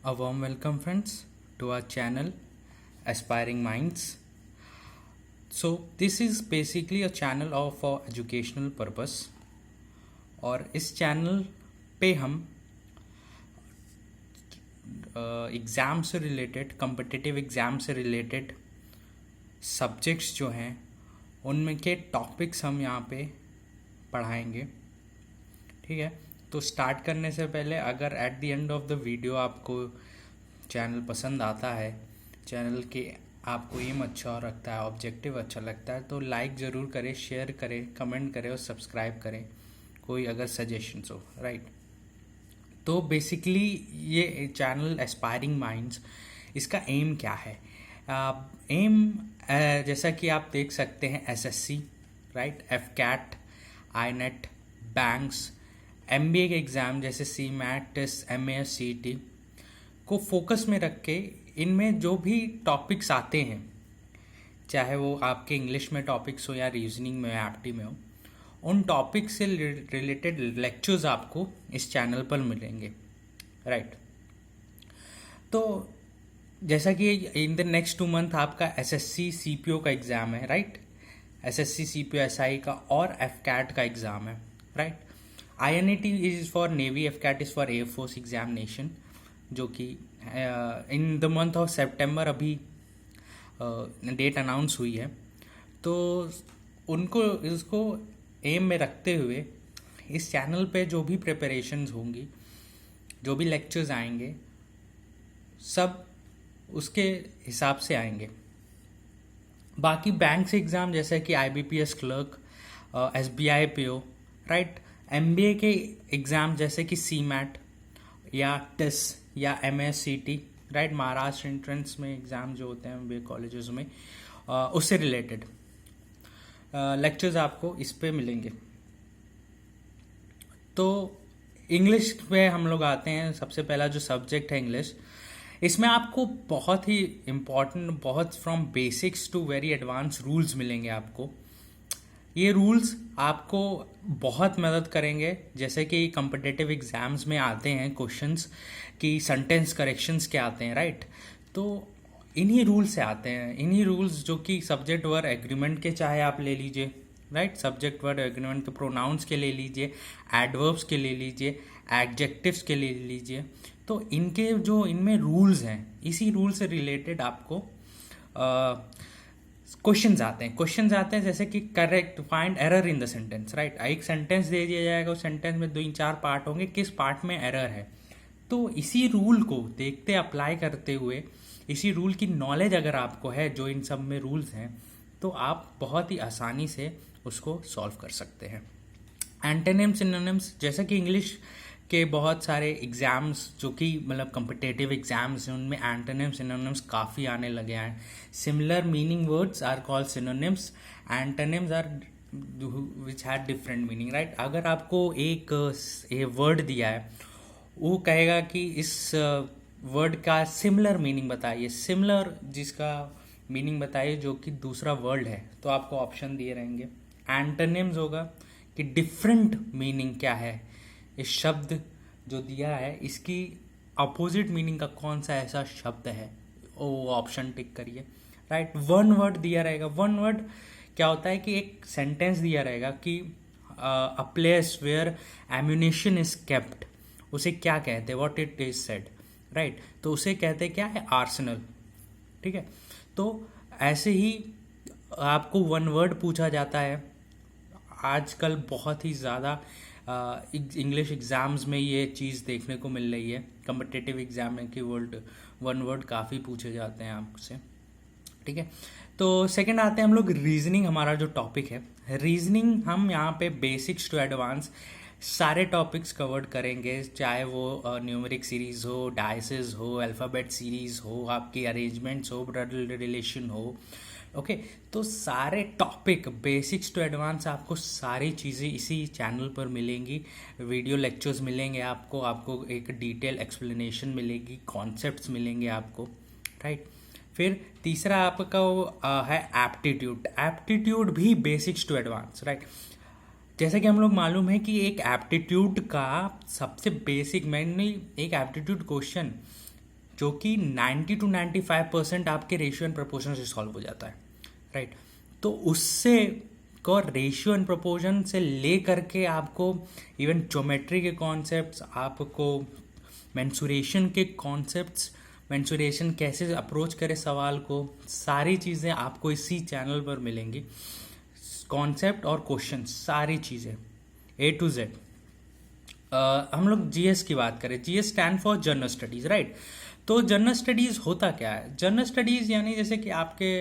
A warm welcome, friends, to our channel Aspiring Minds. So, this is basically a channel for educational purpose. और इस channel पे हम exam से related, competitive exam से related subjects जो हैं उनमें के टॉपिक्स हम यहाँ पे पढ़ाएंगे। ठीक है, तो स्टार्ट करने से पहले अगर at the end of the video आपको चैनल पसंद आता है, चैनल के आपको एम अच्छा लगता है, ऑब्जेक्टिव अच्छा लगता है, तो लाइक ज़रूर करें, शेयर करें, कमेंट करें और सब्सक्राइब करें कोई अगर सजेशंस हो। राइट, तो बेसिकली ये चैनल एस्पायरिंग माइंड्स, इसका एम क्या है? एम जैसा कि आप देख सकते हैं, SSC, right, AFCAT, INET, banks, MBA के एग्ज़ाम जैसे सीमैट, टेस्ट, एमए, सीईटी को फोकस में रख के इनमें जो भी टॉपिक्स आते हैं, चाहे वो आपके इंग्लिश में टॉपिक्स हो या रीजनिंग में, एप्टी में हो, उन टॉपिक से रिलेटेड लेक्चर्स आपको इस चैनल पर मिलेंगे। राइट, तो जैसा कि इन द नेक्स्ट 2 मंथ आपका एसएससी सीपीओ का एग्ज़ाम है, राइट, एसएससी सीपीओ एसआई का और एफकैट का एग्ज़ाम है। Right, INET is for navy, AFCAT is for air force examination, जो कि in the month of September अभी डेट अनाउंस हुई है। तो उनको इसको एम में रखते हुए इस चैनल पे जो भी प्रिपरेशंस होंगी, जो भी लेक्चर्स आएंगे, सब उसके हिसाब से आएंगे। बाकी बैंक्स एग्ज़ाम जैसे कि IBPS clerk, SBI PO, right, MBA के एग्ज़ाम जैसे कि सीमैट या टेस या एमएससीटी, राइट, महाराष्ट्र एंट्रेंस में एग्ज़ाम जो होते हैं एमबीए कॉलेजेस में, उससे रिलेटेड लेक्चर्स आपको इस पे मिलेंगे। तो इंग्लिश पे हम लोग आते हैं। सबसे पहला जो सब्जेक्ट है इंग्लिश, इसमें आपको बहुत ही इम्पॉर्टेंट, बहुत from basics to very advance rules मिलेंगे आपको। ये रूल्स आपको बहुत मदद करेंगे, जैसे कि कम्पिटिटिव एग्ज़ाम्स में आते हैं क्वेश्चंस कि सेंटेंस करेक्शंस क्या आते हैं, राइट, तो इन्हीं रूल से आते हैं। इन्हीं रूल्स जो कि सब्जेक्ट वर्ब एग्रीमेंट के चाहे आप ले लीजिए, राइट, सब्जेक्ट वर्ब एग्रीमेंट के प्रोनाउंस के ले लीजिए, एडवर्ब्स के ले लीजिए, एडजेक्टिव्स के ले लीजिए, तो इनके जो इनमें रूल्स हैं, इसी रूल से रिलेटेड आपको क्वेश्चंस आते हैं जैसे कि correct, find error in the sentence, right, एक सेंटेंस दे दिया जाएगा, उस सेंटेंस में 2-4 पार्ट होंगे, किस पार्ट में एरर है। तो इसी रूल को देखते, अप्लाई करते हुए, इसी रूल की नॉलेज अगर आपको है, जो इन सब में रूल्स हैं, तो आप बहुत ही आसानी से उसको सॉल्व कर सकते हैं। एंटोनिम्स, सिनोनिम्स, जैसे कि इंग्लिश के बहुत सारे एग्ज़ाम्स जो कि मतलब कम्पिटिटिव एग्ज़ाम्स हैं, उनमें एंटोनिम्स, सिनोनिम्स काफ़ी आने लगे हैं। Similar meaning words are called synonyms, antonyms are which have different meaning, right. अगर आपको एक वर्ड दिया है, वो कहेगा कि इस वर्ड का सिमिलर मीनिंग बताइए, सिमिलर जिसका मीनिंग बताइए जो कि दूसरा वर्ड है, तो आपको ऑप्शन दिए रहेंगे। एंटोनिम्स होगा कि डिफरेंट मीनिंग क्या है, इस शब्द जो दिया है इसकी अपोजिट मीनिंग का कौन सा ऐसा शब्द है, वो ऑप्शन टिक करिए, राइट। वन वर्ड दिया रहेगा। वन वर्ड क्या होता है कि एक सेंटेंस दिया रहेगा कि a place where ammunition is kept, उसे क्या कहते हैं, what it is said, right, तो उसे कहते हैं क्या है, आर्सेनल। ठीक है, तो ऐसे ही आपको वन वर्ड पूछा जाता है। आजकल बहुत ही ज़्यादा इंग्लिश एग्ज़ाम्स में ये चीज़ देखने को मिल रही है, कम्पिटिटिव एग्ज़ाम में कि वन वर्ड काफ़ी पूछे जाते हैं आपसे। ठीक है, तो सेकंड आते हैं हम लोग रीजनिंग, हमारा जो टॉपिक है रीजनिंग। हम यहाँ पे बेसिक्स टू एडवांस सारे टॉपिक्स कवर्ड करेंगे, चाहे वो न्यूमेरिक सीरीज़ हो, डायसेस हो, अल्फ़ाबेट सीरीज़ हो, आपकी अरेंजमेंट्स हो, ब्लड रिलेशन हो। ओके, तो सारे टॉपिक बेसिक्स टू एडवांस आपको सारी चीज़ें इसी चैनल पर मिलेंगी। वीडियो लेक्चर्स मिलेंगे आपको एक डिटेल एक्सप्लेनेशन मिलेगी, कॉन्सेप्ट्स मिलेंगे आपको, राइट। फिर तीसरा आपका है एप्टीट्यूड। एप्टीट्यूड भी बेसिक्स टू एडवांस, राइट। जैसे कि हम लोग मालूम है कि एक एप्टीट्यूड का सबसे बेसिक, मैंने एक एप्टीट्यूड क्वेश्चन जो कि 90 to 95% आपके रेशियो एंड प्रोपोर्शन से सॉल्व हो जाता है, राइट। तो उससे को रेशियो एंड प्रोपोर्शन से ले करके आपको इवन ज्योमेट्री के कॉन्सेप्ट्स, आपको मेंसुरेशन के कॉन्सेप्ट्स, मेंसुरेशन कैसे अप्रोच करे सवाल को, सारी चीज़ें आपको इसी चैनल पर मिलेंगी। कॉन्सेप्ट और क्वेश्चन सारी चीज़ें A to Z। हम लोग जीएस की बात करें, GS stand for general studies, right. तो जनरल स्टडीज़ होता क्या है? जनरल स्टडीज़ यानी जैसे कि आपके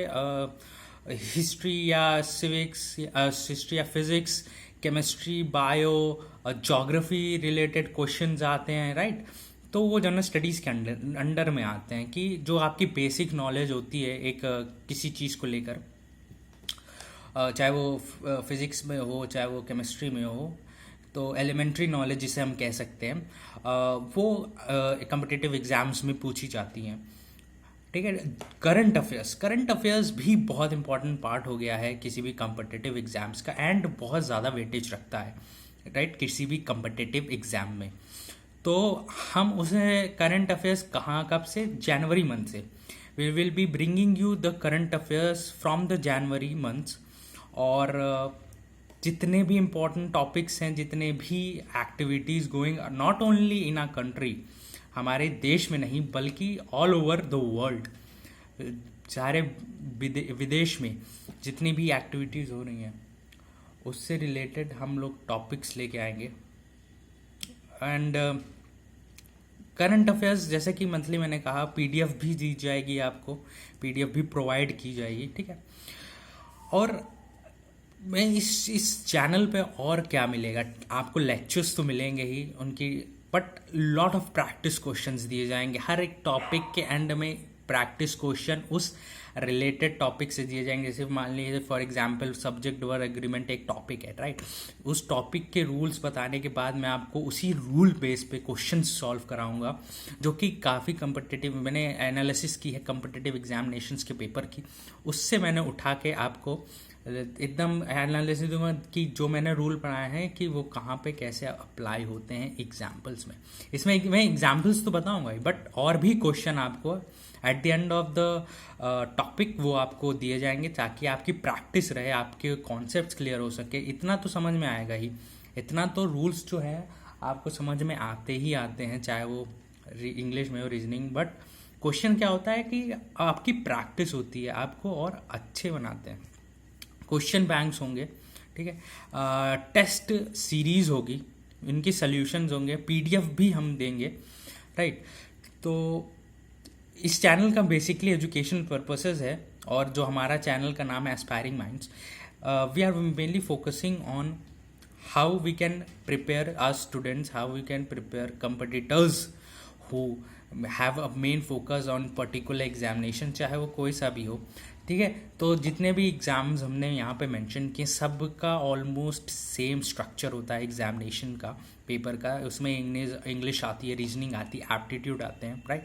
हिस्ट्री या सिविक्स, हिस्ट्री या physics, chemistry, bio, geography related questions आते हैं, राइट। तो वो जनरल स्टडीज़ के अंडर में आते हैं कि जो आपकी बेसिक नॉलेज होती है एक किसी चीज़ को लेकर, चाहे वो फिज़िक्स में हो, चाहे वो केमिस्ट्री में हो। तो एलिमेंट्री नॉलेज जिसे हम कह सकते हैं, वो कॉम्पिटिटिव एग्ज़ाम्स में पूछी जाती हैं, ठीक है। करंट अफेयर्स भी बहुत इंपॉर्टेंट पार्ट हो गया है किसी भी कॉम्पिटिटिव एग्ज़ाम्स का, एंड बहुत ज़्यादा वेटेज रखता है, राइट, किसी भी कॉम्पिटिटिव एग्ज़ाम में। तो हम उसे करंट अफेयर्स कहाँ कब से? जनवरी मंथ से। We will be bringing you the current affairs from the January months. और जितने भी इम्पोर्टेंट टॉपिक्स हैं, जितने भी activities going not only in our country, हमारे देश में नहीं बल्कि ऑल ओवर द वर्ल्ड, सारे विदेश में जितनी भी एक्टिविटीज़ हो रही हैं उससे रिलेटेड हम लोग टॉपिक्स लेके आएंगे। एंड करंट अफेयर्स जैसे कि मंथली मैंने कहा, पीडीएफ भी दी जाएगी आपको, पीडीएफ भी प्रोवाइड की जाएगी, ठीक है। और मैं इस चैनल पे और क्या मिलेगा आपको? लेक्चर्स तो मिलेंगे ही उनकी, but lot of practice questions दिए जाएंगे। हर एक टॉपिक के एंड में प्रैक्टिस क्वेश्चन उस रिलेटेड टॉपिक से दिए जाएंगे। जैसे मान लीजिए for example subject verb agreement एक टॉपिक है, राइट। उस टॉपिक के रूल्स बताने के बाद मैं आपको उसी रूल बेस पे क्वेश्चन सॉल्व कराऊंगा, जो कि काफ़ी कम्पिटिटिव, मैंने एनालिसिस की है कम्पिटिटिव एग्जामिनेशंस के पेपर की, उससे मैंने उठा के आपको एकदम एनालिसिस दूंगा कि जो मैंने रूल पढ़ाए हैं कि वो कहाँ पे कैसे अप्लाई होते हैं एग्जाम्पल्स में। इसमें मैं एग्जाम्पल्स तो बताऊंगा ही, बट और भी क्वेश्चन आपको at the end of the topic वो आपको दिए जाएंगे, ताकि आपकी प्रैक्टिस रहे, आपके कॉन्सेप्ट्स क्लियर हो सके। इतना तो समझ में आएगा ही, इतना तो रूल्स जो है आपको समझ में आते ही आते हैं, चाहे वो इंग्लिश में हो, रीजनिंग। बट क्वेश्चन क्या होता है कि आपकी प्रैक्टिस होती है, आपको और अच्छे बनाते हैं। क्वेश्चन बैंक्स होंगे, ठीक है, टेस्ट सीरीज होगी, इनकी सॉल्यूशंस होंगे, पीडीएफ भी हम देंगे, राइट। तो इस चैनल का बेसिकली एजुकेशन पर्पसेस है, और जो हमारा चैनल का नाम है aspiring minds, we are mainly focusing on how we can prepare our students, how we can prepare competitors who have a main focus on particular examination, चाहे वो कोई सा भी हो, ठीक है। तो जितने भी एग्ज़ाम्स हमने यहाँ पे मेंशन किए, सब का ऑलमोस्ट सेम स्ट्रक्चर होता है एग्जामिनेशन का, पेपर का। उसमें इंग्लिश आती है, रीजनिंग आती है, एप्टीट्यूड आते हैं, राइट,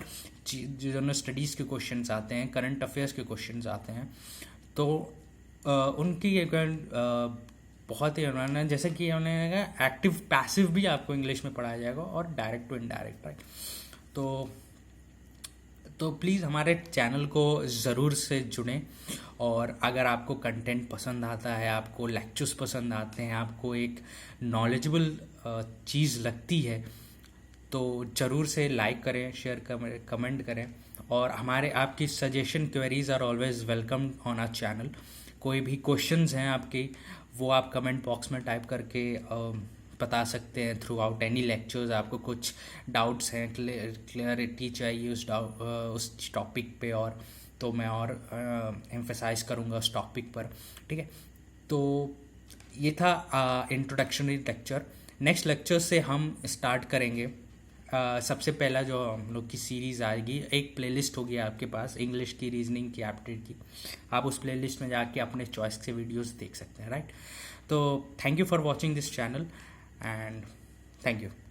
जनरल स्टडीज़ के क्वेश्चंस आते हैं, करंट अफेयर्स के क्वेश्चंस आते हैं। तो उनकी बहुत ही उन्होंने, जैसे कि उन्होंने एक्टिव पैसिव भी आपको इंग्लिश में पढ़ाया जाएगा, और डायरेक्ट टू इनडायरेक्ट, राइट। तो प्लीज़ हमारे चैनल को ज़रूर से जुड़ें। और अगर आपको कंटेंट पसंद आता है, आपको लेक्चर्स पसंद आते हैं, आपको एक नॉलेजेबल चीज़ लगती है, तो ज़रूर से लाइक करें, शेयर करें, कमेंट करें। और हमारे आपकी suggestion queries are always welcome on our channel. कोई भी क्वेश्चंस हैं आपके, वो आप कमेंट बॉक्स में टाइप करके बता सकते हैं। थ्रू आउट एनी लेक्चर्स आपको कुछ डाउट्स हैं, क्लियरिटी चाहिए उस टॉपिक पे, और तो मैं और एम्फेसाइज करूँगा उस टॉपिक पर, ठीक है। तो ये था इंट्रोडक्शनरी लेक्चर। नेक्स्ट लेक्चर से हम स्टार्ट करेंगे। सबसे पहला जो हम लोग की सीरीज़ आएगी, एक प्लेलिस्ट होगी आपके पास इंग्लिश की, रीजनिंग की, एप्टीट्यूड की। आप उस प्लेलिस्ट में जाके अपने चॉइस के वीडियोस देख सकते हैं, राइट। तो thank you for watching this channel, and thank you.